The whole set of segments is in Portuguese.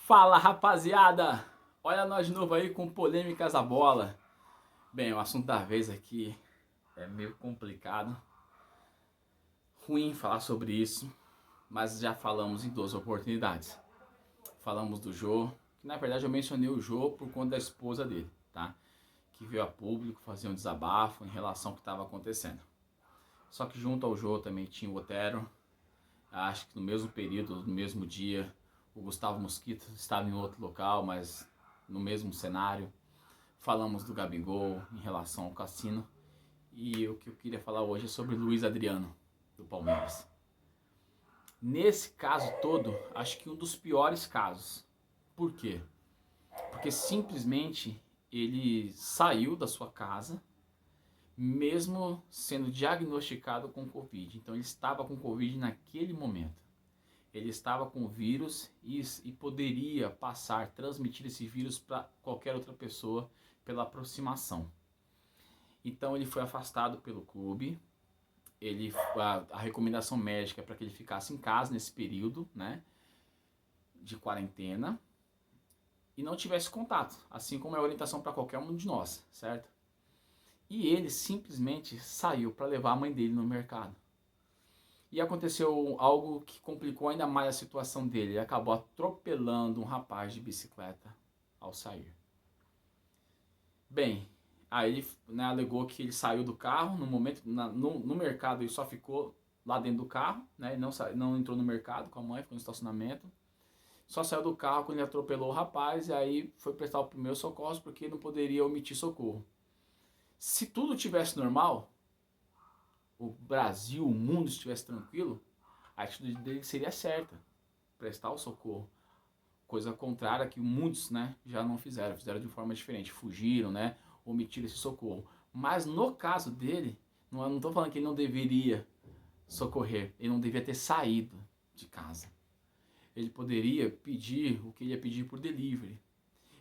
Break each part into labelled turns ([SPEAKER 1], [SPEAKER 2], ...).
[SPEAKER 1] Fala, rapaziada! Olha nós de novo aí com polêmicas da bola. Bem, o assunto da vez aqui é meio complicado, ruim falar sobre isso, mas já falamos em duas oportunidades. Falamos do Jô, que na verdade eu mencionei o Jô por conta da esposa dele, tá? Que veio a público fazer um desabafo em relação ao que estava acontecendo. Só que junto ao Jô também tinha o Otero. Acho que no mesmo período, no mesmo dia, o Gustavo Mosquito estava em outro local, mas no mesmo cenário. Falamos do Gabigol em relação ao Cassino. E o que eu queria falar hoje é sobre Luiz Adriano, do Palmeiras. Nesse caso todo, acho que um dos piores casos. Por quê? Porque simplesmente ele saiu da sua casa, mesmo sendo diagnosticado com Covid. Então ele estava com Covid naquele momento. Ele estava com o vírus e poderia passar, transmitir esse vírus para qualquer outra pessoa pela aproximação. Então ele foi afastado pelo clube. A recomendação médica é para que ele ficasse em casa nesse período, né, de quarentena e não tivesse contato, assim como é a orientação para qualquer um de nós, certo? E ele simplesmente saiu para levar a mãe dele no mercado. E aconteceu algo que complicou ainda mais a situação dele. Ele acabou atropelando um rapaz de bicicleta ao sair. Bem, aí ele, né, alegou que ele saiu do carro no momento, no mercado, ele só ficou lá dentro do carro, né, não entrou no mercado com a mãe, ficou no estacionamento. Só saiu do carro quando ele atropelou o rapaz e aí foi prestar o primeiro socorro porque não poderia omitir socorro. Se tudo tivesse normal, o Brasil, o mundo estivesse tranquilo, a atitude dele seria certa, prestar o socorro. Coisa contrária que muitos, né, já não fizeram, fizeram de forma diferente, fugiram, né, omitiram esse socorro. Mas no caso dele, não estou falando que ele não deveria socorrer, ele não deveria ter saído de casa. Ele poderia pedir o que ele ia pedir por delivery.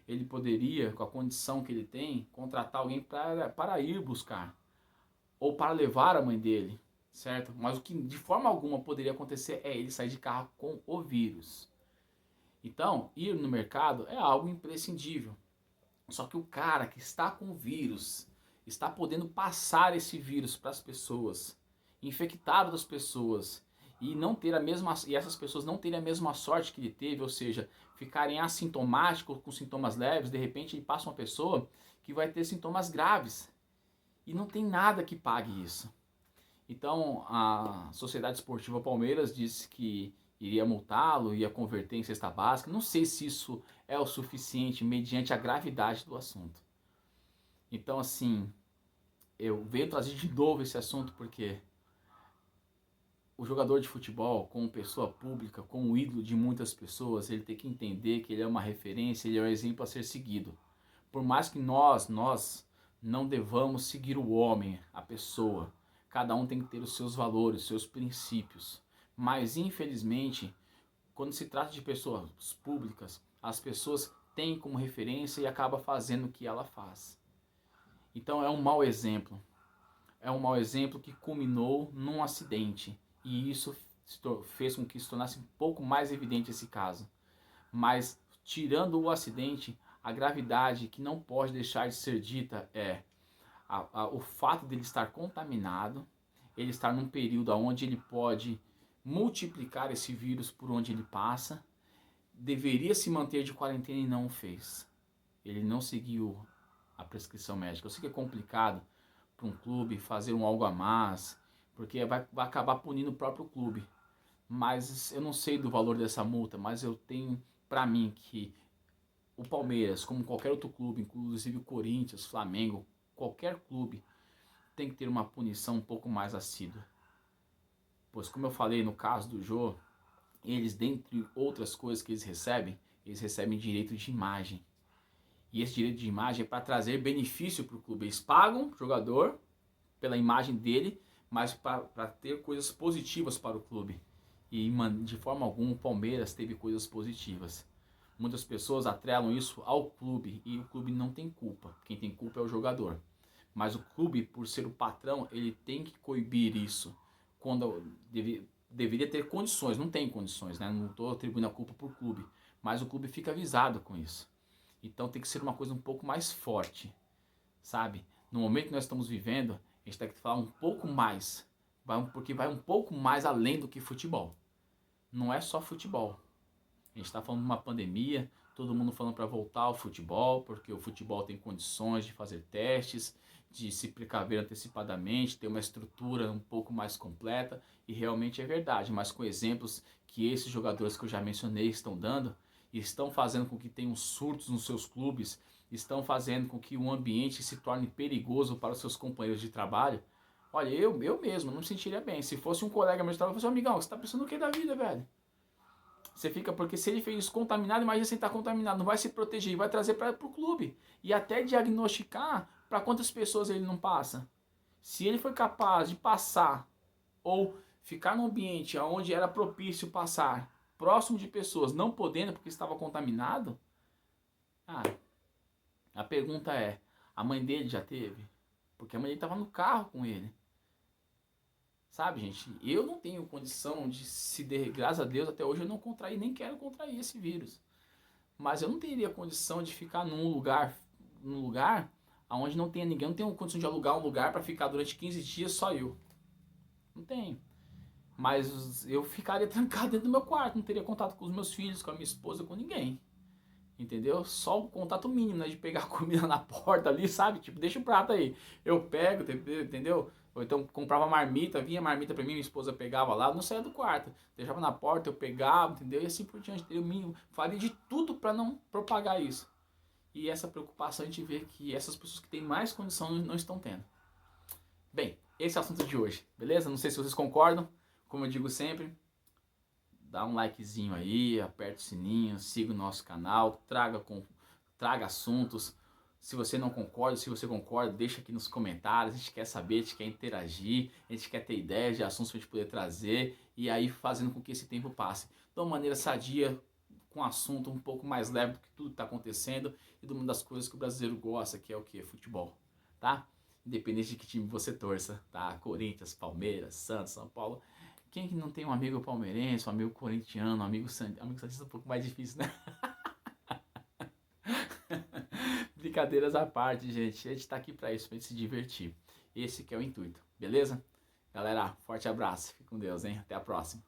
[SPEAKER 1] Ele poderia, com a condição que ele tem, contratar alguém para ir buscar ou para levar a mãe dele, certo? Mas o que de forma alguma poderia acontecer é ele sair de carro com o vírus. Então, ir no mercado é algo imprescindível. Só que o cara que está com o vírus está podendo passar esse vírus para as pessoas, infectar outras pessoas e não ter a mesma e essas pessoas não terem a mesma sorte que ele teve, ou seja, ficarem assintomáticos com sintomas leves, de repente ele passa uma pessoa que vai ter sintomas graves e não tem nada que pague isso. Então, a Sociedade Esportiva Palmeiras disse que iria multá-lo, ia converter em cesta básica. Não sei se isso é o suficiente mediante a gravidade do assunto. Então, assim, eu venho trazer de novo esse assunto porque o jogador de futebol, como pessoa pública, como ídolo de muitas pessoas, ele tem que entender que ele é uma referência, ele é um exemplo a ser seguido. Por mais que nós não devamos seguir o homem, a pessoa. Cada um tem que ter os seus valores, os seus princípios. Mas, infelizmente, quando se trata de pessoas públicas, as pessoas têm como referência e acabam fazendo o que ela faz. Então é um mau exemplo. É um mau exemplo que culminou num acidente. E isso fez com que se tornasse um pouco mais evidente esse caso. Mas, tirando o acidente, a gravidade que não pode deixar de ser dita é o fato dele estar contaminado, ele estar num período onde ele pode multiplicar esse vírus por onde ele passa, deveria se manter de quarentena e não o fez. Ele não seguiu a prescrição médica. Eu sei que é complicado para um clube fazer um algo a mais, porque vai acabar punindo o próprio clube. Mas eu não sei do valor dessa multa, mas eu tenho para mim que o Palmeiras, como qualquer outro clube, inclusive o Corinthians, Flamengo, qualquer clube, tem que ter uma punição um pouco mais assídua. Pois como eu falei no caso do Jô, eles, dentre outras coisas que eles recebem direito de imagem. E esse direito de imagem é para trazer benefício para o clube. Eles pagam o jogador pela imagem dele, mas para ter coisas positivas para o clube. E de forma alguma o Palmeiras teve coisas positivas. Muitas pessoas atrelam isso ao clube e o clube não tem culpa. Quem tem culpa é o jogador. Mas o clube, por ser o patrão, ele tem que coibir isso. Quando deveria ter condições, não tem condições, né? Não estou atribuindo a culpa para o clube. mas o clube fica avisado com isso. Então tem que ser uma coisa um pouco mais forte, sabe? No momento que nós estamos vivendo, a gente tem que falar um pouco mais, porque vai um pouco mais além do que futebol. Não é só futebol. A gente está falando de uma pandemia, todo mundo falando para voltar ao futebol, porque o futebol tem condições de fazer testes, de se precaver antecipadamente, ter uma estrutura um pouco mais completa, e realmente é verdade, mas com exemplos que esses jogadores que eu já mencionei estão dando, estão fazendo com que tenham surtos nos seus clubes, estão fazendo com que o ambiente se torne perigoso para os seus companheiros de trabalho. Olha, eu mesmo não me sentiria bem. Se fosse um colega meu de trabalho, eu falei, amigão, você tá pensando o que da vida, velho? Você fica, porque se ele fez isso contaminado, imagina se ele está contaminado, não vai se proteger, vai trazer para o clube. E até diagnosticar para quantas pessoas ele não passa. Se ele foi capaz de passar ou ficar num ambiente onde era propício passar, próximo de pessoas, não podendo porque estava contaminado, a pergunta é, a mãe dele já teve? Porque a mãe dele estava no carro com ele. Sabe, gente, eu não tenho condição de graças a Deus, até hoje eu não contraí, nem quero contrair esse vírus. Mas eu não teria condição de ficar num lugar onde não tenha ninguém, eu não tenho condição de alugar um lugar para ficar durante 15 dias só eu. Não tenho. Mas eu ficaria trancado dentro do meu quarto, não teria contato com os meus filhos, com a minha esposa, com ninguém. Entendeu? Só o contato mínimo, né, de pegar comida na porta ali, sabe? Tipo, deixa o prato aí. Eu pego, entendeu? Ou então comprava marmita, vinha marmita pra mim, minha esposa pegava lá, não saía do quarto. Deixava na porta, eu pegava, entendeu? E assim por diante. Eu faria de tudo para não propagar isso. E essa preocupação a gente vê que essas pessoas que têm mais condição não estão tendo. Bem, esse é o assunto de hoje, beleza? Não sei se vocês concordam. Como eu digo sempre, dá um likezinho aí, aperta o sininho, siga o nosso canal, traga assuntos. Se você não concorda, se você concorda, deixa aqui nos comentários. A gente quer saber, a gente quer interagir, a gente quer ter ideias de assuntos para a gente poder trazer e aí fazendo com que esse tempo passe de uma maneira sadia, com um assunto um pouco mais leve do que tudo que está acontecendo e de uma das coisas que o brasileiro gosta, que é o que? Futebol, tá? Independente de que time você torça, tá? Corinthians, Palmeiras, Santos, São Paulo. Quem que não tem um amigo palmeirense, um amigo corintiano, um amigo santista é um pouco mais difícil, né? Brincadeiras à parte, gente. A gente tá aqui pra isso, pra gente se divertir. Esse que é o intuito, beleza? Galera, forte abraço. Fique com Deus, hein? Até a próxima.